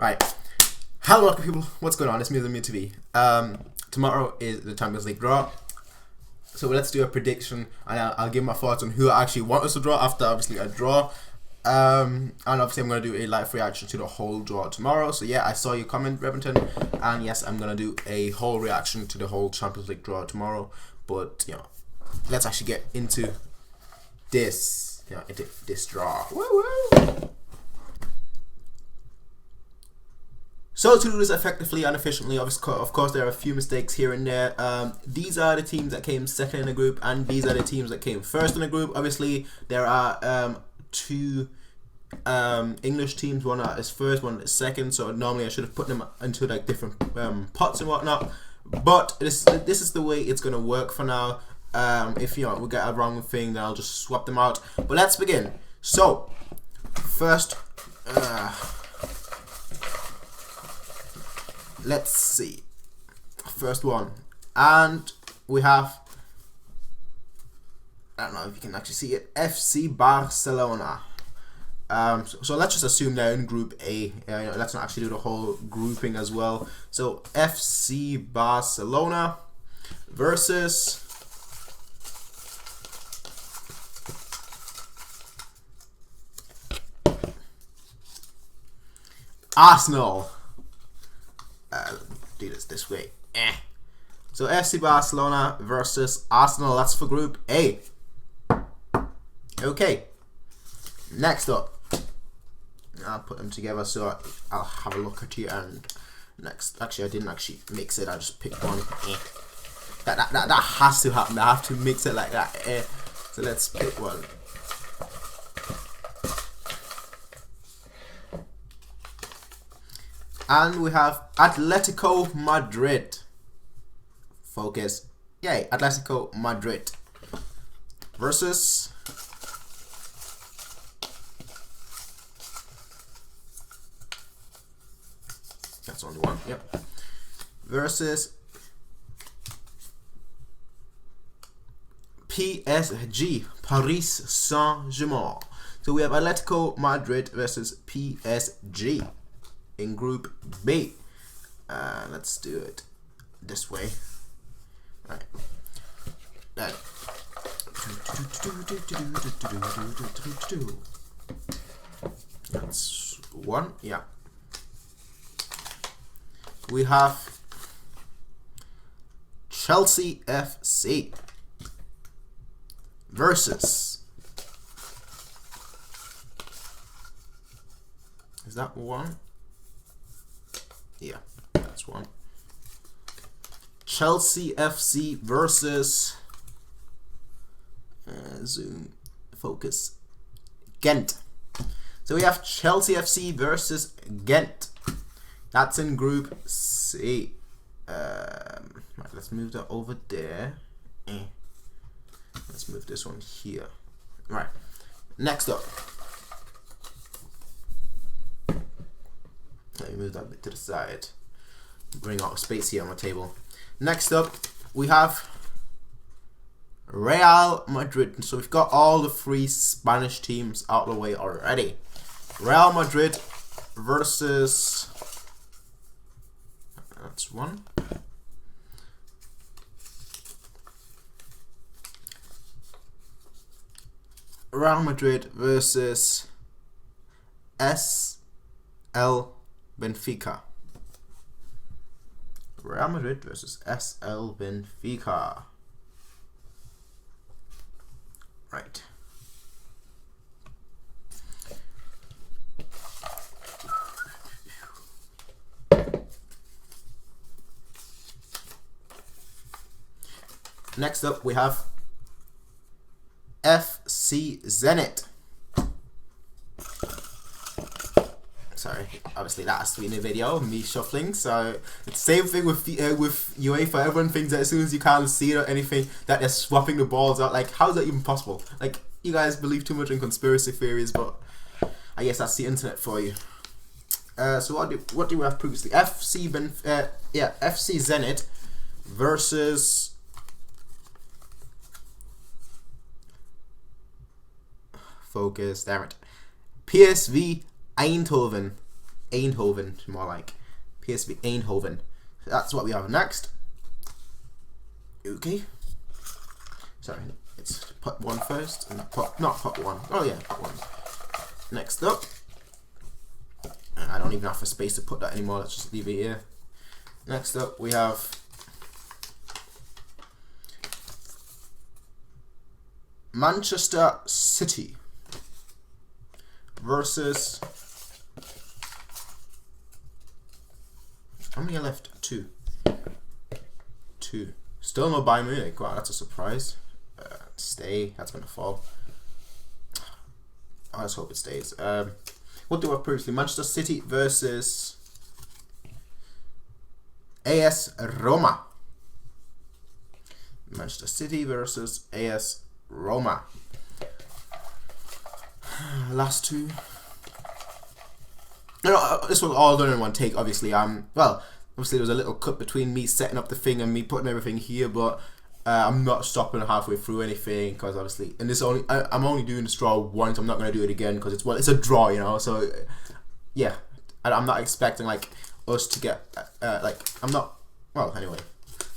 Right. Hello, welcome people. What's going on? It's me, the Mute TV. Tomorrow is the Champions League draw. So let's do a prediction, and I'll give my thoughts on who I actually want us to draw after obviously a draw. And obviously I'm going to do a live reaction to the whole draw tomorrow. So yeah, I saw your comment, Reventon, and yes, I'm going to do a whole reaction to the whole Champions League draw tomorrow. But you know, let's actually get into this, into this draw. Woo woo! So to do this effectively and efficiently, of course there are a few mistakes here and there. These are the teams that came second in the group, and these are the teams that came first in the group. Obviously there are two English teams, one that is first, one that is second, so normally I should have put them into like different pots and whatnot, but this is the way it's going to work for now. If we get a wrong thing, then I'll just swap them out. But let's begin. So first, let's see, first one, and we have, I don't know if you can actually see it, FC Barcelona. So let's just assume they're in Group A. Let's not actually do the whole grouping as well. So FC Barcelona versus Arsenal. Do this way. So FC Barcelona versus Arsenal. That's for Group A. Okay. Next up, I'll put them together so I'll have a look at you. And next, actually, I didn't actually mix it. I just picked one. That has to happen. I have to mix it like that. So let's pick one. And we have Atletico Madrid. Focus. Yay, Atletico Madrid versus that's only one, yep. Versus PSG, Paris Saint-Germain. So we have Atletico Madrid versus PSG in Group B. Let's do it this way. Right. That's one. Yeah. We have Chelsea FC versus, is that one? Yeah, that's one. Chelsea FC versus zoom focus Ghent. So we have Chelsea FC versus Ghent. That's in Group C. Right, let's move that over there. Let's move this one here. Right. Next up, let me move that bit to the side. Bring out space here on my table. Next up, we have Real Madrid. So we've got all the three Spanish teams out of the way already. Real Madrid versus, that's one. Real Madrid versus SL Benfica. Real Madrid versus SL Benfica. Right. Next up, we have FC Zenit. Sorry, obviously that has to be in the video, me shuffling. So it's the same thing with Uefa. Everyone thinks that as soon as you can't see it or anything, that they're swapping the balls out. Like, how is that even possible? Like, you guys believe too much in conspiracy theories, but I guess that's the internet for you. So what do we have previously? FC Zenit versus focus, damn it. PSV Eindhoven. Eindhoven, more like PSV Eindhoven. That's what we have next. Okay. Sorry, it's pot 1 first, and not pot 1. Oh yeah, pot 1. Next up, I don't even have a space to put that anymore. Let's just leave it here. Next up, we have Manchester City versus, how many are left? 2. Still no Bayern Munich. Wow, that's a surprise. Stay. That's gonna fall. I just hope it stays. What do we have previously? Manchester City versus AS Roma. Manchester City versus AS Roma. Last 2. No, this was all done in one take. Obviously, well, obviously there was a little cut between me setting up the thing and me putting everything here, but I'm not stopping halfway through anything because obviously, and this only I'm only doing this draw once. I'm not going to do it again because it's a draw, you know. So yeah, I'm not expecting like us to get like I'm not. Well, anyway,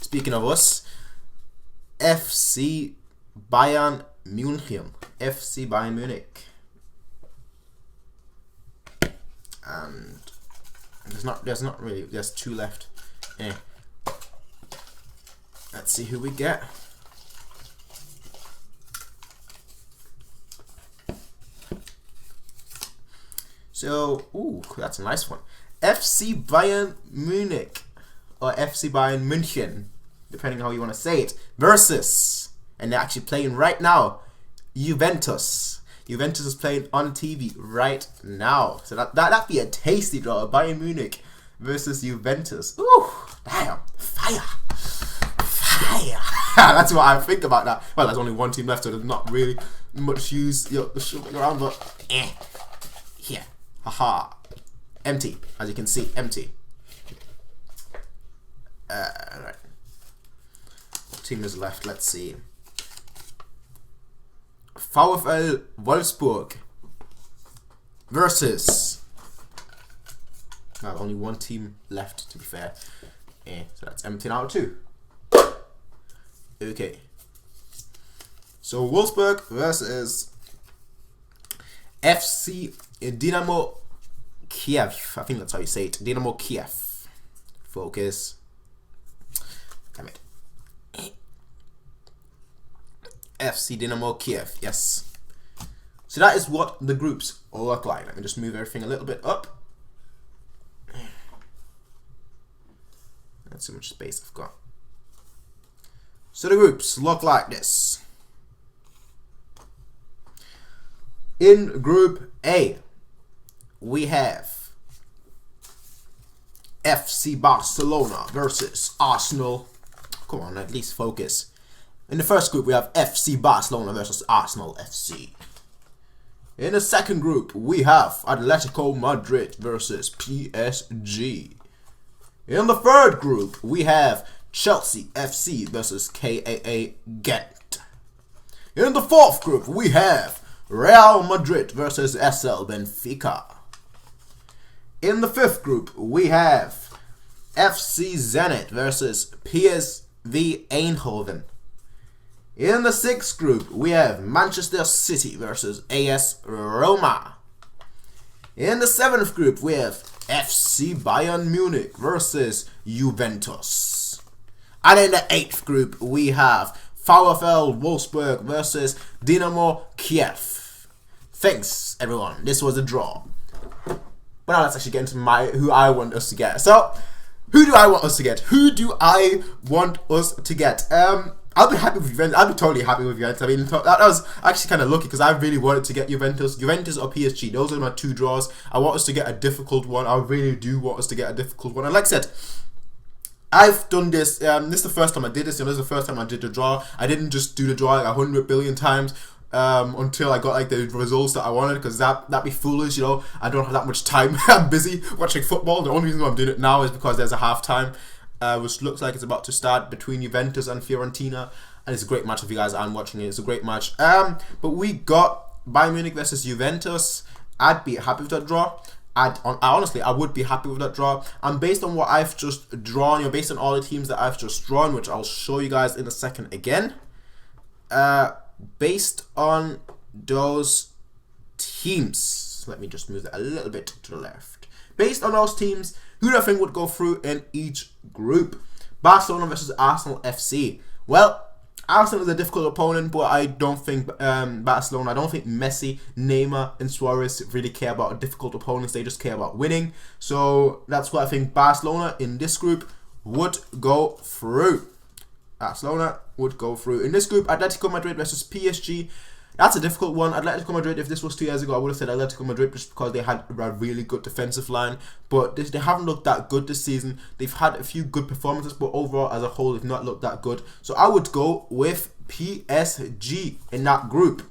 speaking of us, FC Bayern München, FC Bayern Munich, and there's 2 left. Let's see who we get. So, ooh, that's a nice one. FC Bayern Munich, or FC Bayern München, depending on how you want to say it, versus, and they're actually playing right now, Juventus. Juventus is playing on TV right now. So that'd be a tasty draw. Bayern Munich versus Juventus. Ooh, damn, fire. That's what I think about that. Well, there's only 1 team left, so there's not really much use shoving around, but here, haha, empty. As you can see, empty. Right. What team is left? Let's see. VfL Wolfsburg versus. Well, only 1 team left, to be fair. So that's empty now too. Okay. So Wolfsburg versus FC Dynamo Kiev. I think that's how you say it. Dynamo Kiev. Focus. Damn it. FC Dynamo Kiev. Yes. So that is what the groups look like. Let me just move everything a little bit up. That's how much space I've got. So the groups look like this. In Group A, we have FC Barcelona versus Arsenal. Come on, at least focus. In the first group, we have FC Barcelona versus Arsenal FC. In the second group, we have Atletico Madrid versus PSG. In the third group, we have Chelsea FC versus KAA Ghent. In the fourth group, we have Real Madrid versus SL Benfica. In the fifth group, we have FC Zenit versus PSV Eindhoven. In the sixth group, we have Manchester City versus AS Roma. In the seventh group, we have FC Bayern Munich versus Juventus. And in the 8th group, we have VfL Wolfsburg versus Dynamo Kiev. Thanks, everyone. This was a draw. But now let's actually get into who I want us to get. So, who do I want us to get? Who do I want us to get? I'll be happy with Juventus. I'll be totally happy with Juventus. I mean, that was actually kind of lucky because I really wanted to get Juventus. Juventus or PSG. Those are my 2 draws. I want us to get a difficult one. I really do want us to get a difficult one. And like I said, I've done this. This is the first time I did this. This is the first time I did the draw. I didn't just do the draw like 100 billion times until I got like the results that I wanted, because that'd be foolish, you know. I don't have that much time. I'm busy watching football. The only reason why I'm doing it now is because there's a half-time, which looks like it's about to start between Juventus and Fiorentina, and it's a great match if you guys aren't watching it. It's a great match. But we got Bayern Munich versus Juventus. I'd be happy with that draw. honestly, I would be happy with that draw. And based on what I've just drawn, based on all the teams that I've just drawn, which I'll show you guys in a second again, based on those teams, let me just move that a little bit to the left. Based on those teams, who do I think would go through in each group? Barcelona versus Arsenal FC. Well, Arsenal is a difficult opponent, but I don't think Barcelona, I don't think Messi, Neymar and Suarez really care about difficult opponents. They just care about winning. So that's why I think Barcelona in this group would go through. Barcelona would go through. In this group, Atletico Madrid versus PSG. That's a difficult one. Atletico Madrid, if this was 2 years ago, I would have said Atletico Madrid just because they had a really good defensive line. But they haven't looked that good this season. They've had a few good performances, but overall, as a whole, they've not looked that good. So I would go with PSG in that group.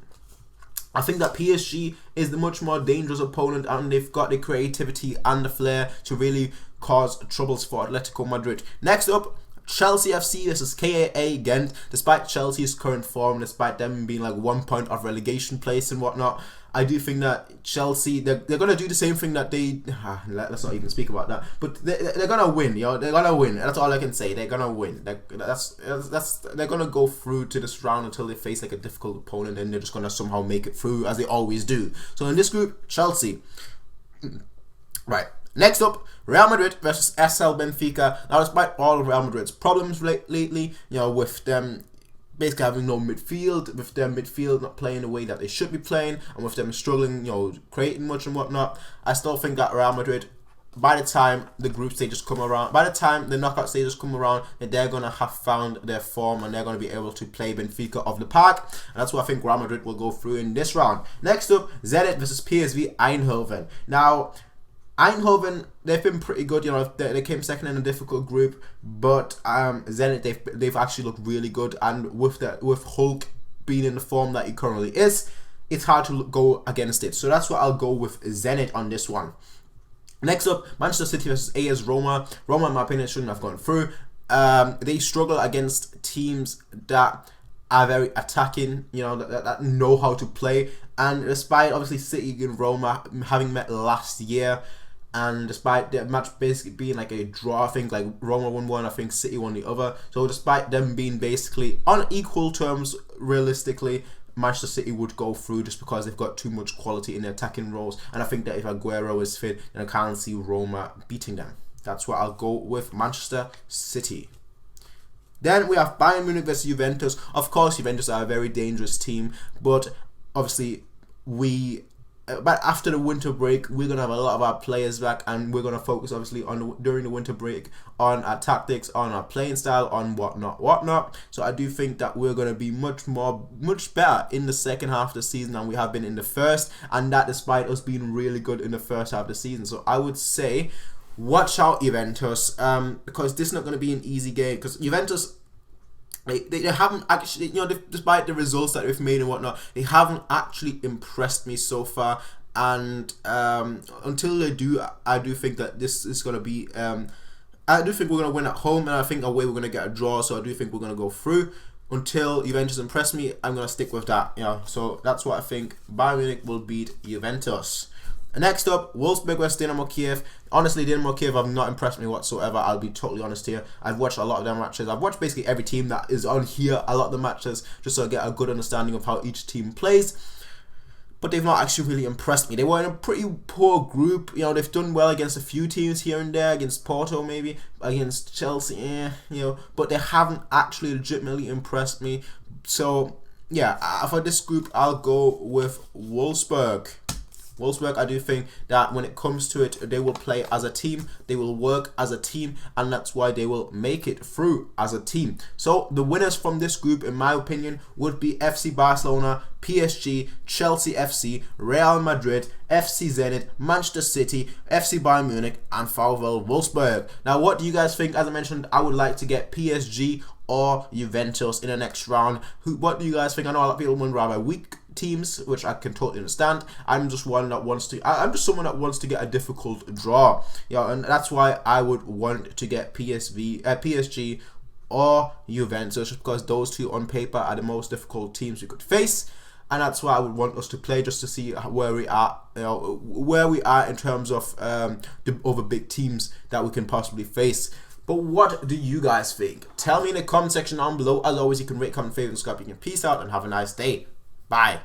I think that PSG is the much more dangerous opponent, and they've got the creativity and the flair to really cause troubles for Atletico Madrid. Next up, Chelsea FC versus KAA Ghent. Despite Chelsea's current form, despite them being like 1 point off relegation place and whatnot, I do think that Chelsea, they're going to do the same thing that they... let's not even speak about that. But they're going to win, they're going to win. That's all I can say. They're going to win. They're going to go through to this round until they face like a difficult opponent, and they're just going to somehow make it through, as they always do. So in this group, Chelsea. Right. Next up, Real Madrid versus SL Benfica. Now, despite all of Real Madrid's problems lately, with them basically having no midfield, with them midfield not playing the way that they should be playing, and with them struggling, creating much and whatnot, I still think that Real Madrid, by the time the group stages come around, by the time the knockout stages come around, they're going to have found their form, and they're going to be able to play Benfica off the park. And that's why I think Real Madrid will go through in this round. Next up, Zenit versus PSV Eindhoven. Now, Eindhoven, they've been pretty good. They came second in a difficult group, but Zenit, they've actually looked really good. And with Hulk being in the form that he currently is, it's hard to go against it. So that's why I'll go with Zenit on this one. Next up, Manchester City versus AS Roma. Roma, in my opinion, shouldn't have gone through. They struggle against teams that are very attacking, that know how to play. And despite obviously City and Roma having met last year, and despite the match basically being like a draw, I think like Roma won one, I think City won the other. So despite them being basically on equal terms, realistically, Manchester City would go through just because they've got too much quality in their attacking roles. And I think that if Aguero is fit, then I can't see Roma beating them. That's why I'll go with Manchester City. Then we have Bayern Munich versus Juventus. Of course, Juventus are a very dangerous team, but obviously but after the winter break, we're going to have a lot of our players back, and we're going to focus obviously on during the winter break on our tactics, on our playing style, on whatnot. So I do think that we're going to be much better in the second half of the season than we have been in the first, and that despite us being really good in the first half of the season. So I would say, watch out Juventus, because this is not going to be an easy game, because Juventus, they haven't actually, despite the results that they've made and whatnot, they haven't actually impressed me so far. And until they do, I do think that this is going to be, I do think we're going to win at home, and I think away we're going to get a draw. So I do think we're going to go through. Until Juventus impress me, I'm going to stick with that. So that's what I think. Bayern Munich will beat Juventus. Next up, Wolfsburg vs Dynamo Kiev. Honestly, Dynamo Kiev have not impressed me whatsoever. I'll be totally honest here. I've watched a lot of their matches. I've watched basically every team that is on here, a lot of the matches, just so I get a good understanding of how each team plays. But they've not actually really impressed me. They were in a pretty poor group. They've done well against a few teams here and there, against Porto maybe, against Chelsea, but they haven't actually legitimately impressed me. So, yeah, for this group, I'll go with Wolfsburg. Wolfsburg, I do think that when it comes to it, they will play as a team, they will work as a team, and that's why they will make it through as a team. So the winners from this group, in my opinion, would be FC Barcelona, PSG, Chelsea FC, Real Madrid, FC Zenit, Manchester City, FC Bayern Munich, and VfL Wolfsburg. Now, what do you guys think? As I mentioned, I would like to get PSG or Juventus in the next round. What do you guys think? I know a lot of people would rather weak teams, which I can totally understand. I'm just someone that wants to get a difficult draw, and that's why I would want to get PSG or Juventus, because those two on paper are the most difficult teams we could face. and that's why I would want us to play, just to see where we are, where we are in terms of the other big teams that we can possibly face. But what do you guys think? Tell me in the comment section down below. As always, you can rate, comment, favorite, and subscribe. You can peace out and have a nice day. Bye.